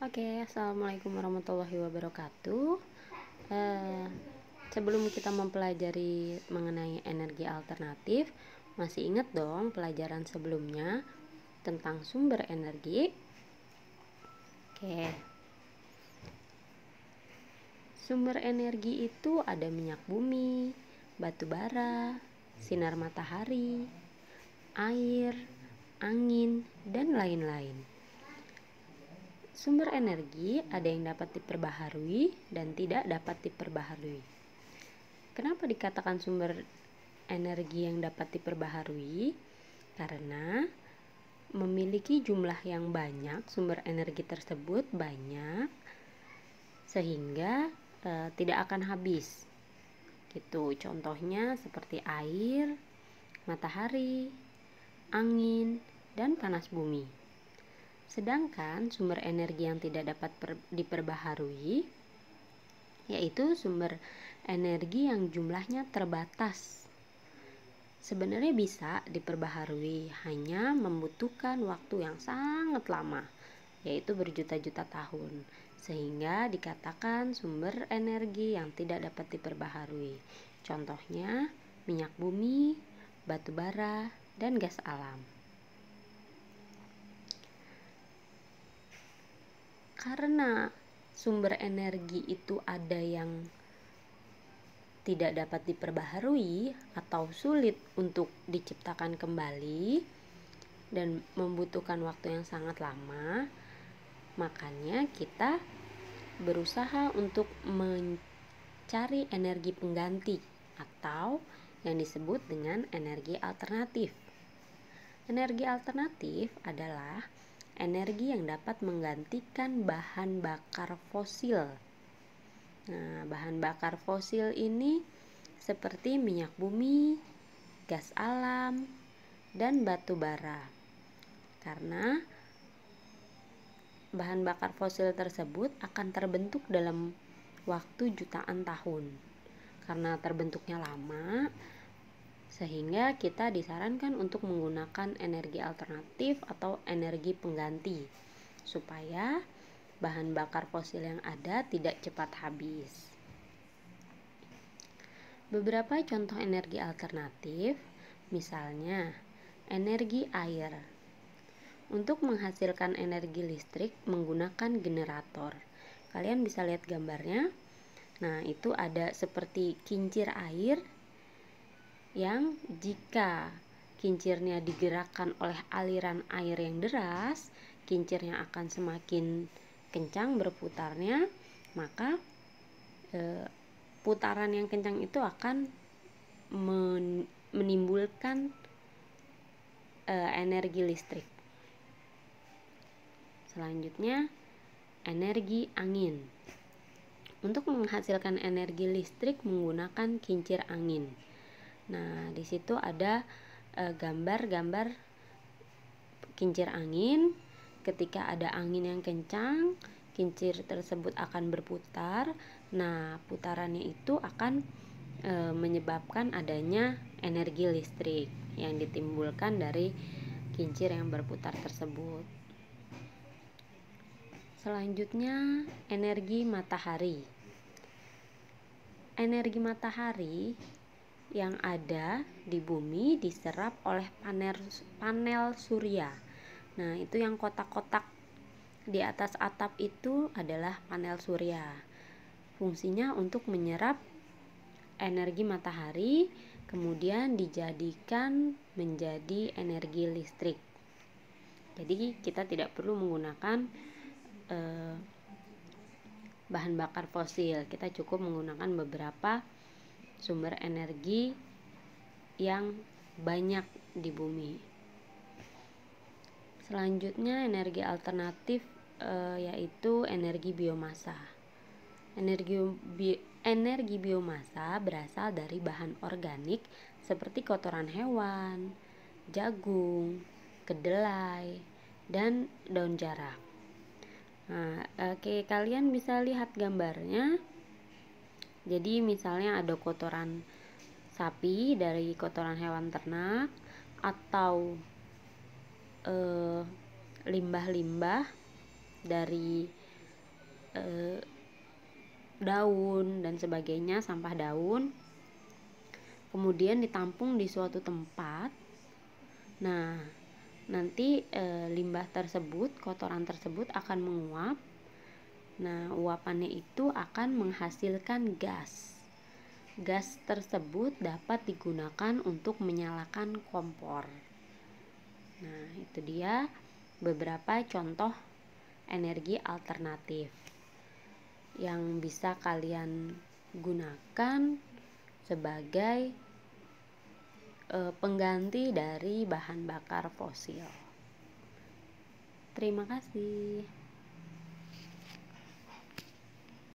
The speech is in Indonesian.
Oke, assalamualaikum warahmatullahi wabarakatuh. Eh, Sebelum kita mempelajari mengenai energi alternatif, masih ingat dong pelajaran sebelumnya tentang sumber energi? Oke, sumber energi itu ada minyak bumi, batu bara, sinar matahari, air, angin, dan lain-lain. Sumber energi ada yang dapat diperbaharui dan tidak dapat diperbaharui. Kenapa dikatakan sumber energi yang dapat diperbaharui? Karena memiliki jumlah yang banyak, sumber energi tersebut banyak sehingga tidak akan habis. Gitu. Contohnya seperti air, matahari, angin, dan panas bumi. Sedangkan sumber energi yang tidak dapat diperbaharui yaitu sumber energi yang jumlahnya terbatas. Sebenarnya bisa diperbaharui, hanya membutuhkan waktu yang sangat lama, yaitu berjuta-juta tahun, sehingga dikatakan sumber energi yang tidak dapat diperbaharui. Contohnya minyak bumi, batu bara, dan gas alam. Karena sumber energi itu ada yang tidak dapat diperbaharui atau sulit untuk diciptakan kembali dan membutuhkan waktu yang sangat lama, makanya kita berusaha untuk mencari energi pengganti atau yang disebut dengan energi alternatif. Energi alternatif adalah energi yang dapat menggantikan bahan bakar fosil. Nah, bahan bakar fosil ini seperti minyak bumi, gas alam, dan batu bara. Karena bahan bakar fosil tersebut akan terbentuk dalam waktu jutaan tahun. Karena terbentuknya lama, sehingga kita disarankan untuk menggunakan energi alternatif atau energi pengganti supaya bahan bakar fosil yang ada tidak cepat habis. Beberapa contoh energi alternatif, misalnya energi air. Untuk menghasilkan energi listrik menggunakan generator. Kalian bisa lihat gambarnya. Nah, itu ada seperti kincir air yang jika kincirnya digerakkan oleh aliran air yang deras, kincirnya akan semakin kencang berputarnya, maka putaran yang kencang itu akan menimbulkan energi listrik. Selanjutnya, energi angin. Untuk menghasilkan energi listrik menggunakan kincir angin. Nah, di situ ada gambar-gambar kincir angin. Ketika ada angin yang kencang, kincir tersebut akan berputar. Nah, putarannya itu akan menyebabkan adanya energi listrik yang ditimbulkan dari kincir yang berputar tersebut. Selanjutnya, energi matahari. Energi matahari yang ada di bumi diserap oleh panel surya. Nah, itu yang kotak-kotak di atas atap itu adalah panel surya. Fungsinya untuk menyerap energi matahari, kemudian dijadikan menjadi energi listrik. Jadi kita tidak perlu menggunakan bahan bakar fosil. Kita cukup menggunakan beberapa sumber energi yang banyak di bumi. Selanjutnya energi alternatif yaitu energi biomasa. Energi biomasa berasal dari bahan organik seperti kotoran hewan, jagung, kedelai, dan daun jarak. Nah, kalian bisa lihat gambarnya. Jadi misalnya ada kotoran sapi dari kotoran hewan ternak atau limbah-limbah dari daun dan sebagainya, sampah daun, kemudian ditampung di suatu tempat. Nah, nanti limbah tersebut, kotoran tersebut akan menguap. Nah, uapannya itu akan menghasilkan gas. Gas tersebut dapat digunakan untuk menyalakan kompor. Nah, itu dia beberapa contoh energi alternatif yang bisa kalian gunakan sebagai pengganti dari bahan bakar fosil. Terima kasih.